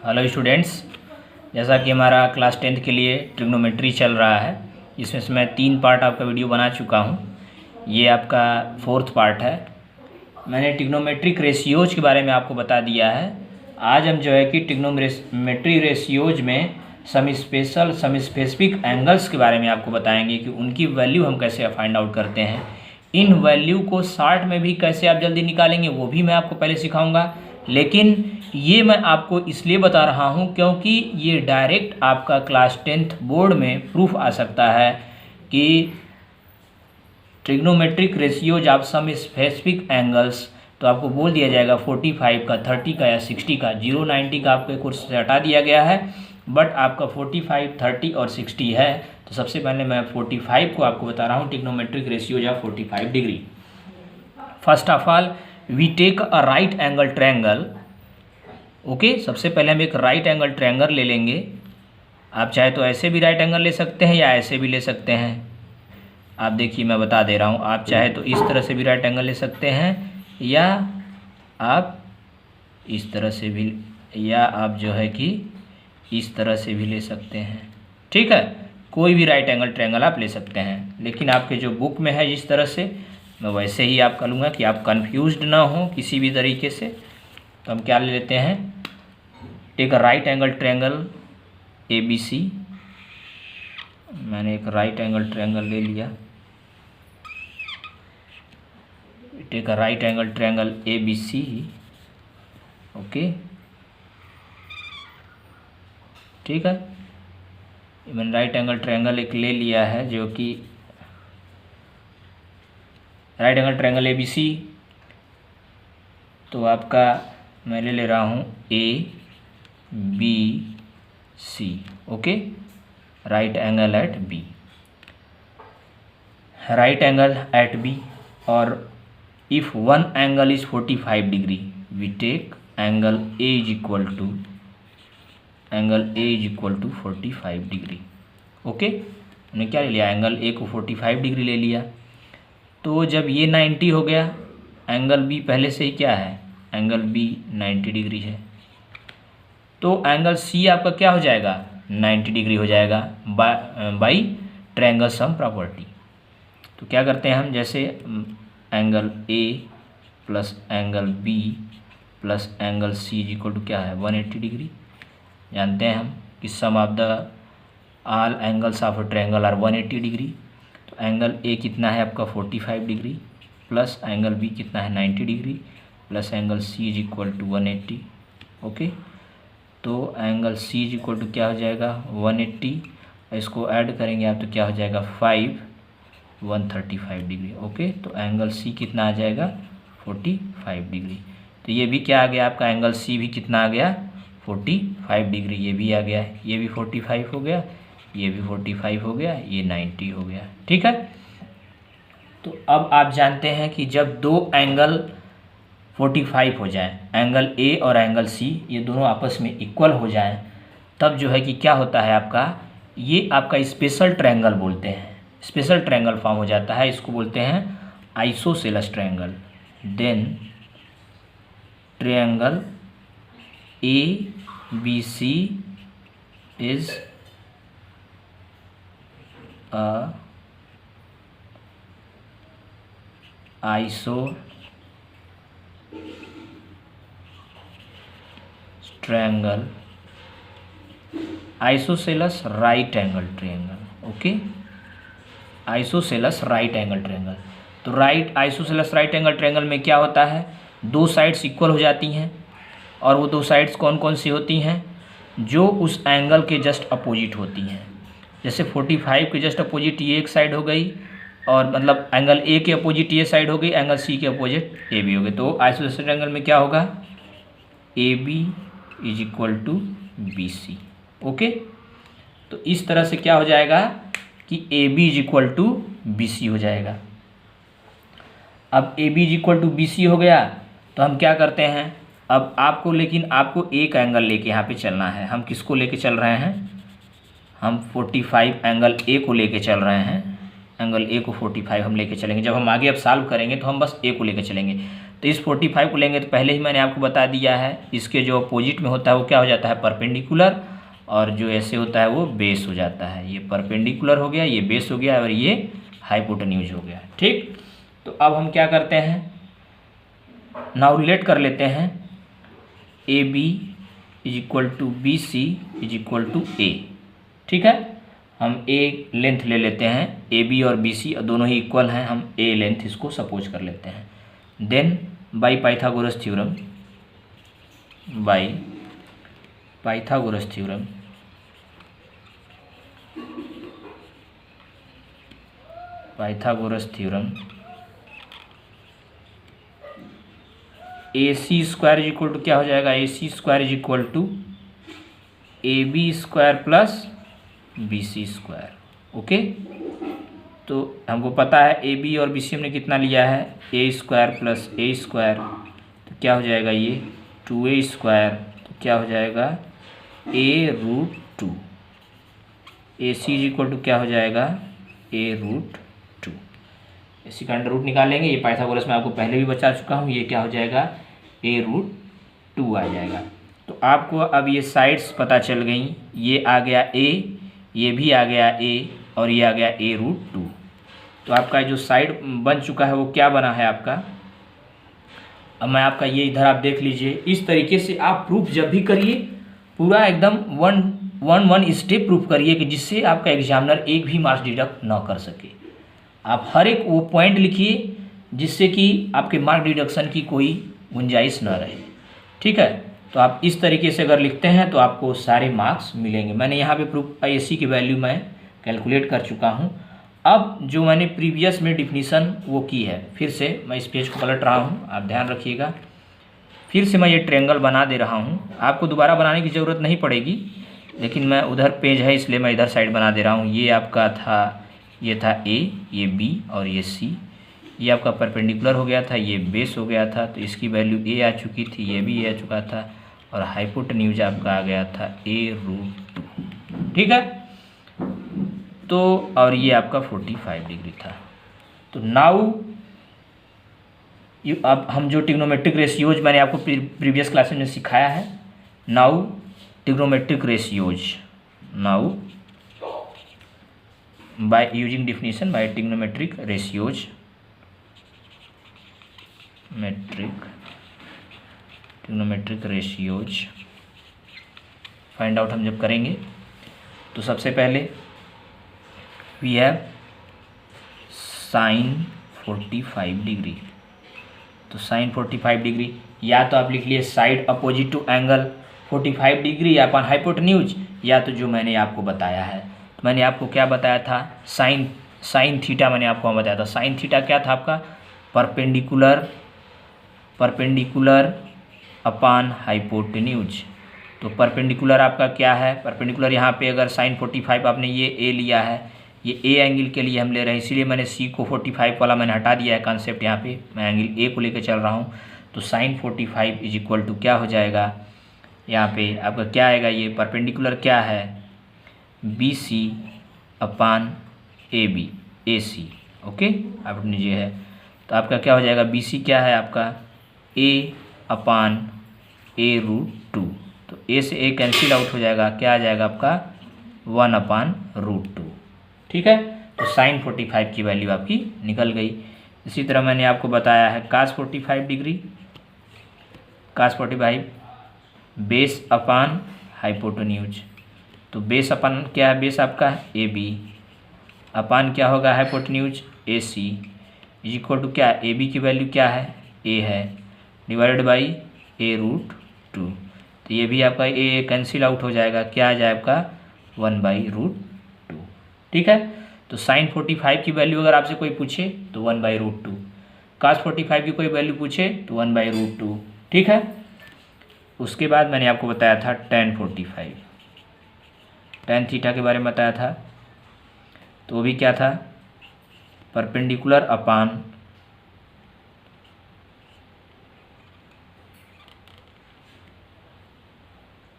Hello students, जैसा कि हमारा क्लास 10th के लिए ट्रिग्नोमेट्री चल रहा है, इसमें से मैं 3 पार्ट आपका वीडियो बना चुका हूँ। ये आपका 4th पार्ट है। मैंने ट्रिग्नोमेट्रिक रेशियोज के बारे में आपको बता दिया है। आज हम जो है कि ट्रिग्नोमेट्री रेशियोज में सम स्पेसिफिक एंगल्स के बारे में आपको बताएंगे कि उनकी वैल्यू हम कैसे फाइंड आउट करते हैं। इन वैल्यू को शार्ट में भी कैसे आप जल्दी निकालेंगे वो भी मैं आपको पहले सिखाऊंगा, लेकिन ये मैं आपको इसलिए बता रहा हूँ क्योंकि ये डायरेक्ट आपका क्लास 10th बोर्ड में प्रूफ आ सकता है कि trigonometric ratios of some specific angles, तो आपको बोल दिया जाएगा 45 का, 30 का या 60 का। 0, 90 का आपके कोर्स से हटा दिया गया है, बट आपका 45, 30 और 60 है। तो सबसे पहले मैं 45 को आपको बता रहा हूँ, trigonometric ratios of 45 degree. First of all we take a right angle triangle. Okay, सबसे पहले हम एक राइट एंगल ट्रायंगल ले लेंगे। आप चाहे तो ऐसे भी राइट एंगल ले सकते हैं या ऐसे भी ले सकते हैं। आप देखिए, मैं बता दे रहा हूँ, आप चाहे तो इस तरह से भी राइट एंगल ले सकते हैं या आप इस तरह से भी, या आप जो है कि इस तरह से भी ले सकते हैं। ठीक है, कोई भी राइट एंगल ट्रायंगल आप ले सकते हैं, लेकिन आपके जो बुक में है जिस तरह से, मैं वैसे ही आपका लूँगा कि आप कंफ्यूज्ड ना हो किसी भी तरीके से। तो हम क्या ले लेते हैं, take a right angle triangle ABC। मैंने एक राइट एंगल ट्रायंगल ले लिया। Take a right angle triangle ABC। Okay, ठीक है, मैंने राइट एंगल ट्रायंगल एक ले लिया है, जो कि राइट एंगल ट्रायंगल ABC। तो आपका मैं ले रहा हूँ ABC। Okay, right angle at B, right angle at B। और if one angle is 45 degree we take angle A is equal to 45 degree. Okay, मैंने क्या ले लिया, एंगल A को 45 डिग्री ले लिया। तो जब ये 90 हो गया, एंगल B पहले से ही क्या है, एंगल B 90 डिग्री है, तो एंगल C आपका क्या हो जाएगा, 90 डिग्री हो जाएगा बाई ट्रायंगल सम प्रॉपर्टी। तो क्या करते हैं हम, जैसे angle A plus angle B plus angle C is equal to क्या है, 180 डिग्री। जानते हैं हम कि sum of the all angles of a triangle are 180 degree. तो एंगल A कितना है आपका 45 डिग्री, प्लस एंगल B कितना है 90 degree, plus angle C is equal to 180। Okay, तो angle C is equal to क्या हो जाएगा 180, इसको ऐड करेंगे आप तो क्या हो जाएगा 135 डिग्री। ओके, तो एंगल C कितना आ जाएगा 45 डिग्री। तो ये भी क्या आ गया आपका, एंगल C भी कितना आ गया 45 डिग्री। ये भी आ गया, ये भी 45 हो गया, ये भी 45 हो गया, ये 90 हो गया। ठीक है, तो अब आप जानते हैं कि जब दो एंगल 45 हो जाए, एंगल A और एंगल C ये दोनों आपस में इक्वल हो जाएं, तब जो है कि क्या होता है आपका, ये आपका स्पेशल ट्रायंगल बोलते हैं, स्पेशल ट्रायंगल फॉर्म हो जाता है। इसको बोलते हैं isosceles triangle. Then triangle ABC is a isosceles right angle triangle. Okay, isosceles right angle triangle. तो आइसोसेलेस राइट एंगल ट्रायंगल में क्या होता है, दो साइड्स इक्वल हो जाती हैं, और वो दो साइड्स कौन कौन सी होती हैं, जो उस एंगल के जस्ट अपोजिट होती हैं। जैसे 45 के जस्ट अपोजिट ये एक साइड हो गई, और मतलब एंगल A के अपोजिट ये साइड हो गई, एंगल C के अपोजिट AB हो गई। तो आइसोसेलेस ट्रायंगल में क्या होगा, AB is equal to BC। Okay, तो इस तरह से क्या हो जाएगा कि AB is equal to BC हो जाएगा। अब AB is equal to BC हो गया, तो हम क्या करते हैं, अब आपको एक एंगल लेके यहाँ पे चलना है। हम किसको लेके चल रहे हैं, हम 45 एंगल A को लेके चल रहे हैं। एंगल A को 45 हम लेके चलेंगे। जब हम आगे अब सॉल्व करेंगे तो हम बस A को लेके चलेंगे। तो इस 45 को लेंगे तो पहले ही मैंने आपको बता दिया है, इसके जो अपोजिट में होता है वो क्या हो जाता है, परपेंडिकुलर, और जो ऐसे होता है वो बेस हो जाता है। ये परपेंडिकुलर हो गया, ये बेस हो गया, और ये हाइपोटेन्यूज हो गया। ठीक, तो अब हम क्या करते हैं, नाउ रिलेट कर लेते हैं A B is equal to B C is equal to A. ठीक है, हम ए लेंथ ले लेते हैं, ए बी और बी सी दोनों ही इक्वल हैं, हम ए लेंथ इसको सपोज कर लेते हैं। Then by Pythagoras theorem, by Pythagoras theorem A C square is equal to क्या हो जाएगा, A C square is equal to A B square plus B C square. Okay, तो हमको पता है ए बी और बी सी हमने कितना लिया है, ए स्क्वायर प्लस ए स्क्वायर, तो क्या हो जाएगा ये 2a स्क्वायर, तो क्या हो जाएगा a root 2। A C is equal to क्या हो जाएगा, a रूट 2। इसी का अंडर रूट निकालेंगे, ये पाइथागोरस में आपको पहले भी बता चुका हूँ, ये क्या हो जाएगा a रूट 2 आ जाएगा। तो आपको अब ये साइड्स पता चल गई, ये आ गया a, ये भी आ गया a, और ये आ गया a रूट 2। तो आपका जो साइड बन चुका है वो क्या बना है आपका, अब मैं आपका ये इधर आप देख लीजिए, इस तरीके से आप प्रूफ जब भी करिए पूरा एकदम वन स्टेप प्रूफ करिए कि जिससे आपका एग्जामिनर एक भी मार्क्स डिडक्ट ना कर सके। आप हर एक वो पॉइंट लिखिए जिससे कि आपके मार्क डिडक्शन की कोई गुंजाइश ना रहे। ठीक है, तो आप इस तरीके से अगर लिखते हैं तो आपको सारे मार्क्स मिलेंगे। मैंने यहाँ पे प्रूफ AC की वैल्यू मैं कैलकुलेट कर चुका हूँ। अब जो मैंने प्रीवियस में डिफिनीसन वो की है, फिर से मैं इस पेज को पलट रहा हूँ, आप ध्यान रखिएगा। फिर से मैं ये ट्रायंगल बना दे रहा हूँ, आपको दोबारा बनाने की ज़रूरत नहीं पड़ेगी, लेकिन मैं उधर पेज है इसलिए मैं इधर साइड बना दे रहा हूँ। ये आपका था, ये था A, ये B और ये C, ये आपका परपेंडिकुलर हो गया था, ये बेस हो गया था, तो इसकी वैल्यू A आ चुकी थी, ये भी A आ चुका था, और हाइपोटेन्यूज आपका आ गया था A रूट 2। ठीक है, तो और ये आपका 45 डिग्री था। तो नाउ अब हम जो ट्रिग्नोमेट्रिक रेशियोज मैंने आपको प्रीवियस क्लासेस में सिखाया है, now trigonometric ratios, now by using definition by trigonometric ratios, trigonometric ratios find out हम जब करेंगे तो सबसे पहले वी हैव साइन 45 डिग्री। तो साइन 45 डिग्री, या तो आप लिख लिए side opposite to angle 45 degree upon hypotenuse, या तो जो मैंने आपको बताया है, तो मैंने आपको क्या बताया था, साइन थीटा मैंने आपको बताया था। साइन थीटा क्या था आपका, परपेंडिकुलर अपान हाइपोटेन्यूज। तो परपेंडिकुलर आपका क्या है, परपेंडिकुलर यहाँ पे अगर साइन 45 आपने ये ए लिया है, ये ए एंगल के लिए हम ले रहे हैं, इसीलिए मैंने सी को 45 वाला मैंने हटा दिया है कॉन्सेप्ट, यहाँ पे मैं एंगल ए को लेकर चल रहा हूँ। तो साइन 45 इज इक्वल टू क्या हो जाएगा, यहाँ पे आपका क्या आएगा, ये परपेंडिकुलर क्या है, B C upon A B, A C. Okay, आपने ये है, तो आपका क्या हो जाएगा, बी सी क्या है आपका ए अपान ए रूट 2। तो ए से ए कैंसिल आउट हो जाएगा, क्या आ जाएगा आपका 1 अपान रूट 2। ठीक है, तो साइन 45 की वैल्यू आपकी निकल गई। इसी तरह मैंने आपको बताया है cos 45 degree, cos 45 base upon hypotenuse. तो बेस अपान क्या है, बेस आपका ए बी, अपान क्या होगा hypotenuse A C, is equal to क्या, ए बी की वैल्यू क्या है ए है, डिवाइडेड बाई ए रूट 2। तो ये भी आपका ए कैंसिल आउट हो जाएगा, क्या आ जाए आपका 1 बाई रूट 2। ठीक है, तो साइन 45 की वैल्यू अगर आपसे कोई पूछे तो 1 बाई रूट 2, कास 45 की कोई वैल्यू पूछे तो 1 बाई रूट 2। ठीक है, उसके बाद मैंने आपको बताया था टेन 45, टेन थीटा के बारे में बताया था, तो वो भी क्या था, परपेंडिकुलर अपान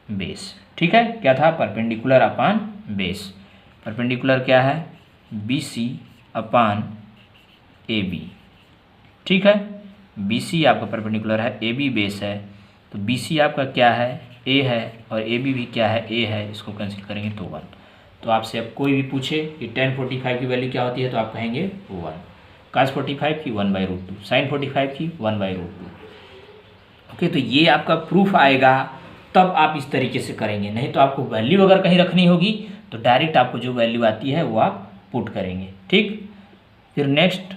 बेस। ठीक है, क्या था, परपेंडिकुलर अपान बेस। परपेंडिकुलर क्या है, B C upon A B. ठीक है, BC आपका परपेंडिकुलर है, AB बेस है, तो BC आपका क्या है, A है, और AB भी क्या है, A है, इसको कैंसिल करेंगे तो 1। तो आपसे अब कोई भी पूछे कि tan 45 की वैल्यू क्या होती है तो आप कहेंगे 1, cos 45 की 1/√2, sin 45 की 1/√2। ओके, तो ये आपका प्रूफ आएगा, तब आप इस तरीके से करेंगे। नहीं तो आपको वैल्यू अगर कहीं रखनी होगी तो डायरेक्ट आपको जो वैल्यू आती है वो आप पुट करेंगे। ठीक, फिर नेक्स्ट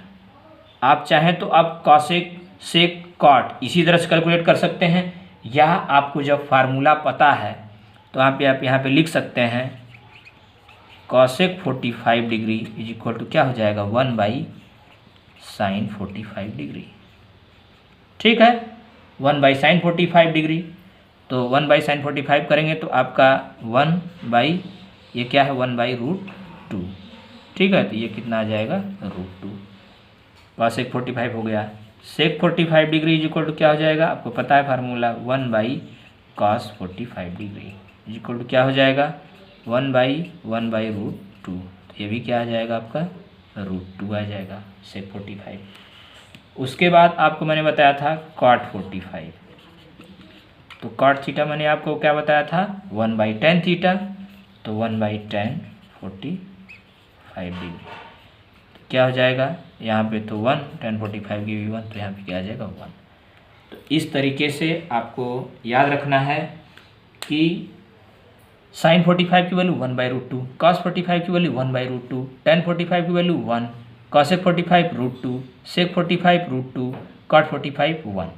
आप चाहें तो आप कॉसेक सेक कॉट इसी तरह से कैलकुलेट कर सकते हैं, या आपको जब फार्मूला पता है तो आप यहाँ पे लिख सकते हैं cosec 45 degree is equal to क्या हो जाएगा 1/sin 45 डिग्री। ठीक है, 1/sin 45 डिग्री, तो 1/sin 45 करेंगे तो आपका 1 ये क्या है 1/√2। ठीक है, तो ये कितना आ जाएगा √2। कॉसेक 45 हो गया। Sec 45 degree is equal to क्या हो जाएगा, आपको पता है formula 1/cos 45 degree is equal to क्या हो जाएगा 1/1/√2। तो ये भी क्या आ जाएगा आपका √2 आ जाएगा सेक 45। उसके बाद आपको मैंने बताया था cot 45, तो cot थीटा मैंने आपको क्या बताया था 1/tan थीटा, तो 1/tan 45 डिग्री क्या हो जाएगा यहाँ पे, तो 1 tan 45 की भी 1, तो यहाँ पे क्या आ जाएगा 1। तो इस तरीके से आपको याद रखना है कि sin 45 की वैल्यू 1/√2, cos 45 की वैल्यू 1/√2, tan 45 की वैल्यू 1, cosec 45 √2, sec 45 √2, cot 45 1।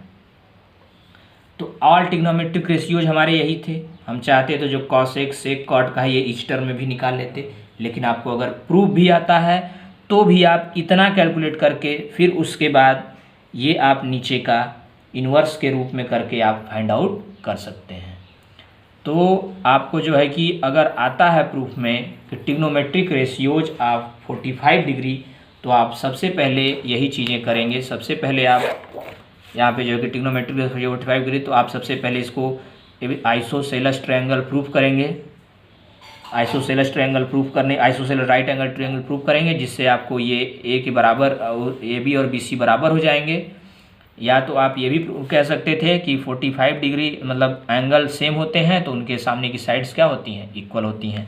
तो ऑल ट्रिग्नोमेट्रिक रेशियोज हमारे यही थे। हम चाहते तो जो कॉसेक सेक कॉट का है ये इस टर्म में भी निकाल लेते, लेकिन आपको अगर प्रूफ भी आता है तो भी आप इतना कैलकुलेट करके फिर उसके बाद ये आप नीचे का इन्वर्स के रूप में करके आप फाइंड आउट कर सकते हैं। तो आपको जो है कि अगर आता है प्रूफ में कि ट्रिग्नोमेट्रिक रेशियोज ऑफ 45 डिग्री, तो आप सबसे पहले यही चीज़ें करेंगे। सबसे पहले आप यहाँ पे जो है कि ट्रिग्नोमेट्रिक रेशियो 45 डिग्री, तो आप सबसे पहले इसको आइसोसेलेस ट्रायंगल प्रूफ करेंगे। आइसोसेलेस ट्रायंगल प्रूफ करने isosceles right angle triangle proof करेंगे, जिससे आपको ये ए के बराबर और ए बी और बी सी बराबर हो जाएंगे। या तो आप ये भी कह सकते थे कि 45 डिग्री मतलब एंगल सेम होते हैं तो उनके सामने की साइड्स क्या होती हैं, इक्वल होती हैं,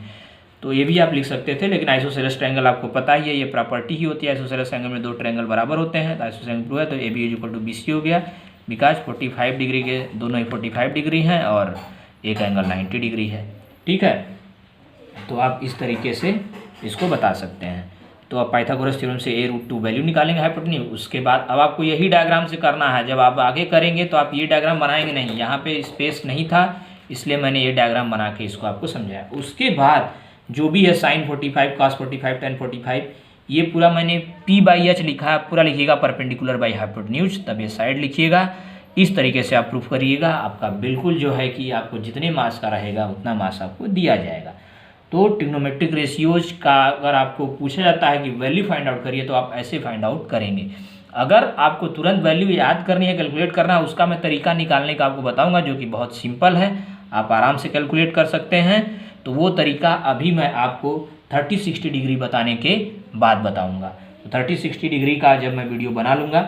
तो ये भी आप लिख सकते थे। लेकिन आइसोसेलेस ट्रायंगल आपको पता ही है, ये प्रॉपर्टी ही होती है आइसोसेलेस ट्रायंगल में दो ट्रायंगल बराबर होते हैं, तो आइसोसेलेस ट्रायंगल प्रूफ है, तो A B equal to B C हो गया, बिकॉज 45 डिग्री के दोनों ही 45 डिग्री हैं और एक एंगल 90 डिग्री है। ठीक है, तो आप इस तरीके से इसको बता सकते हैं। तो आप पाइथागोरस थ्योरम से a√2 वैल्यू निकालेंगे हाइपोटेन्यूज। उसके बाद अब आपको यही डायग्राम से करना है। जब आप आगे करेंगे तो आप ये डायग्राम बनाएंगे नहीं, यहाँ पे स्पेस नहीं था इसलिए मैंने ये डायग्राम बना के इसको आपको समझाया। उसके बाद जो भी है sin 45 cos 45 tan 45 ये पूरा मैंने p/h लिखा है, पूरा लिखिएगा परपेंडिकुलर बाई हाइपोटेन्यूज, तब ये साइड लिखिएगा। इस तरीके से आप प्रूफ करिएगा, आपका बिल्कुल जो है कि आपको जितने मार्क्स का रहेगा उतना मार्क्स आपको दिया जाएगा। तो ट्रिग्नोमेट्रिक रेशियोज का अगर आपको पूछा जाता है कि वैल्यू फाइंड आउट करिए तो आप ऐसे फाइंड आउट करेंगे। अगर आपको तुरंत वैल्यू याद करनी है, कैलकुलेट करना है, उसका मैं तरीका निकालने का आपको बताऊंगा जो कि बहुत सिंपल है, आप आराम से कैलकुलेट कर सकते हैं। तो वो तरीका अभी मैं आपको 30-60 डिग्री बताने के बाद बताऊँगा। तो 30-60 डिग्री का जब मैं वीडियो बना लूँगा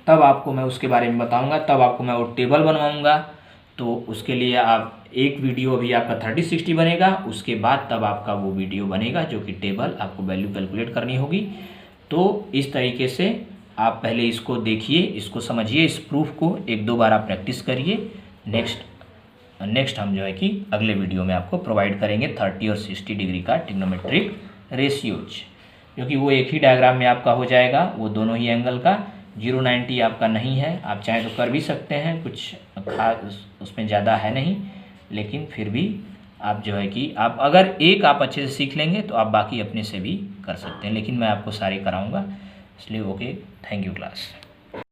तब आपको मैं उसके बारे में बताऊँगा, तब आपको मैं वो टेबल बनवाऊँगा। तो उसके लिए आप एक वीडियो अभी आपका 30-60 बनेगा, उसके बाद तब आपका वो वीडियो बनेगा जो कि टेबल आपको वैल्यू कैलकुलेट करनी होगी। तो इस तरीके से आप पहले इसको देखिए, इसको समझिए, इस प्रूफ को 1-2 बार आप प्रैक्टिस करिए। नेक्स्ट हम जो है कि अगले वीडियो में आपको प्रोवाइड करेंगे 30 और 60 डिग्री का ट्रिग्नोमेट्रिक रेशियोज, क्योंकि वो एक ही डायग्राम में आपका हो जाएगा, वो दोनों ही एंगल का। 0-90 आपका नहीं है, आप चाहें तो कर भी सकते हैं, कुछ खास उसमें ज़्यादा है नहीं, लेकिन फिर भी आप जो है कि आप अगर एक आप अच्छे से सीख लेंगे तो आप बाकी अपने से भी कर सकते हैं, लेकिन मैं आपको सारे कराऊंगा। इसलिए ओके, थैंक यू क्लास।